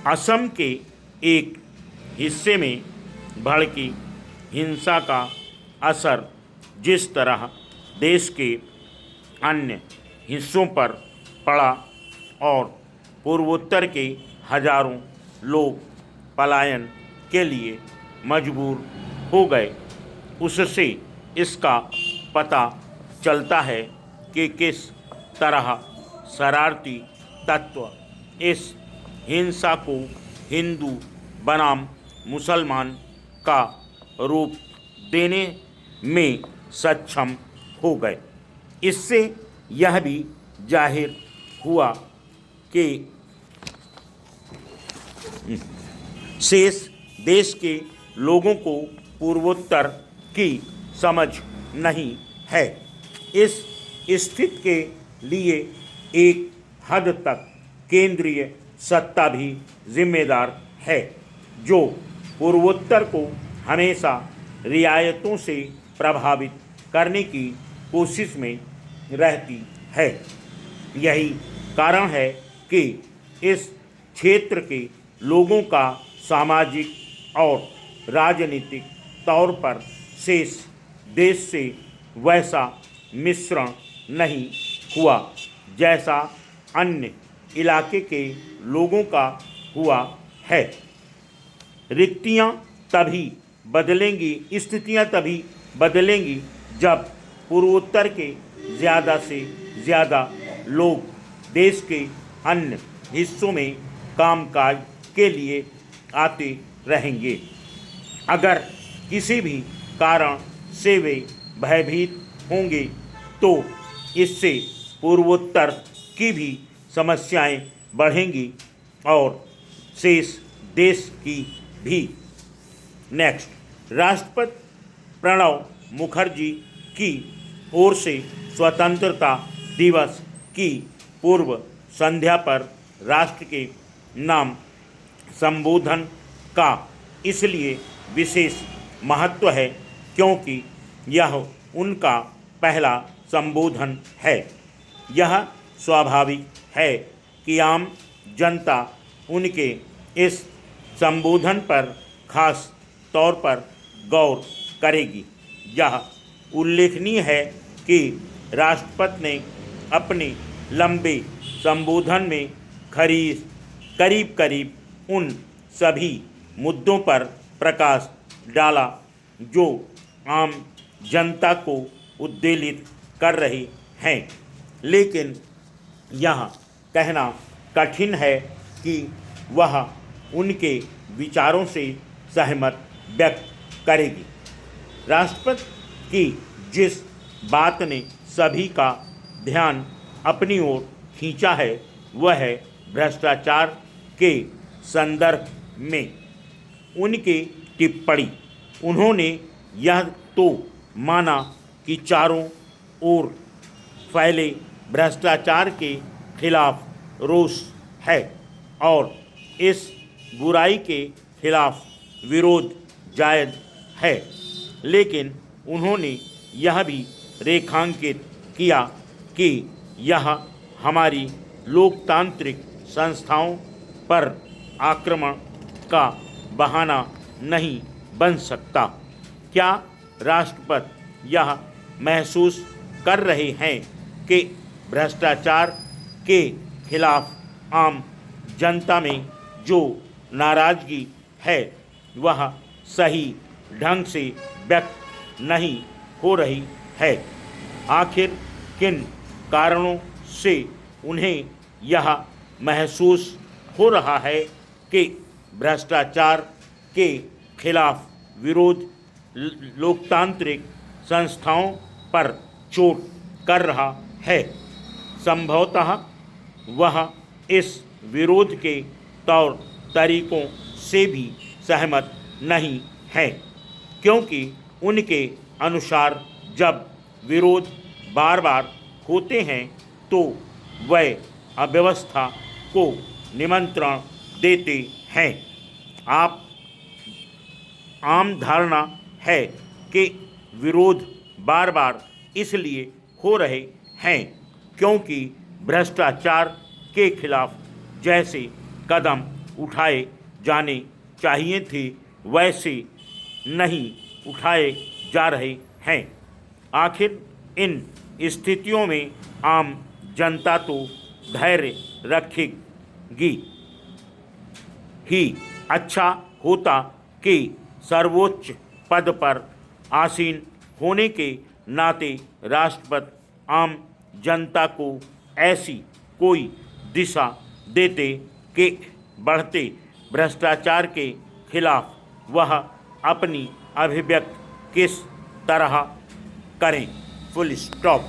असम के एक हिस्से में भड़की हिंसा का असर जिस तरह देश के अन्य हिस्सों पर पड़ा और पूर्वोत्तर के हजारों लोग पलायन के लिए मजबूर हो गए, उससे इसका पता चलता है कि किस तरह शरारती तत्व इस हिंसा को हिंदू बनाम मुसलमान का रूप देने में सक्षम हो गए। इससे यह भी जाहिर हुआ कि शेष देश के लोगों को पूर्वोत्तर की समझ नहीं है। इस स्थिति के लिए एक हद तक केंद्रीय सत्ता भी जिम्मेदार है, जो पूर्वोत्तर को हमेशा रियायतों से प्रभावित करने की कोशिश में रहती है। यही कारण है कि इस क्षेत्र के लोगों का सामाजिक और राजनीतिक तौर पर शेष देश से वैसा मिश्रण नहीं हुआ जैसा अन्य इलाके के लोगों का हुआ है। रिक्तियाँ तभी बदलेंगी, स्थितियाँ तभी बदलेंगी जब पूर्वोत्तर के ज़्यादा से ज़्यादा लोग देश के अन्य हिस्सों में कामकाज के लिए आते रहेंगे। अगर किसी भी कारण से वे भयभीत होंगे तो इससे पूर्वोत्तर की भी समस्याएं बढ़ेंगी और शेष देश की भी। नेक्स्ट, राष्ट्रपति प्रणब मुखर्जी की ओर से स्वतंत्रता दिवस की पूर्व संध्या पर राष्ट्र के नाम संबोधन का इसलिए विशेष महत्व है क्योंकि यह उनका पहला संबोधन है। यह स्वाभाविक है कि आम जनता उनके इस संबोधन पर खास तौर पर गौर करेगी। यह उल्लेखनीय है कि राष्ट्रपति ने अपने लंबे संबोधन में करीब करीब उन सभी मुद्दों पर प्रकाश डाला जो आम जनता को उद्वेलित कर रहे हैं, लेकिन यह कहना कठिन है कि वह उनके विचारों से सहमत व्यक्त करेगी। राष्ट्रपति की जिस बात ने सभी का ध्यान अपनी ओर खींचा है वह है भ्रष्टाचार के संदर्भ में उनकी टिप्पणी। उन्होंने यह तो माना कि चारों ओर फैले भ्रष्टाचार के खिलाफ रोष है और इस बुराई के खिलाफ विरोध जायज़ है, लेकिन उन्होंने यह भी रेखांकित किया कि यह हमारी लोकतांत्रिक संस्थाओं पर आक्रमण का बहाना नहीं बन सकता। क्या राष्ट्रपति यह महसूस कर रहे हैं कि भ्रष्टाचार के खिलाफ आम जनता में जो नाराज़गी है वह सही ढंग से व्यक्त नहीं हो रही है? आखिर किन कारणों से उन्हें यह महसूस हो रहा है कि भ्रष्टाचार के खिलाफ विरोध लोकतांत्रिक संस्थाओं पर चोट कर रहा है? संभवतः वह इस विरोध के तौर तरीकों से भी सहमत नहीं है, क्योंकि उनके अनुसार जब विरोध बार बार होते हैं तो वह अव्यवस्था को निमंत्रण देते हैं। आम धारणा है कि विरोध बार बार इसलिए हो रहे हैं क्योंकि भ्रष्टाचार के खिलाफ जैसे कदम उठाए जाने चाहिए थे वैसे नहीं उठाए जा रहे हैं। आखिर इन स्थितियों में आम जनता तो धैर्य रखेगी ही। अच्छा होता कि सर्वोच्च पद पर आसीन होने के नाते राष्ट्रपति आम जनता को ऐसी कोई दिशा देते कि बढ़ते भ्रष्टाचार के खिलाफ वह अपनी अभिव्यक्ति किस तरह करें। Full stop.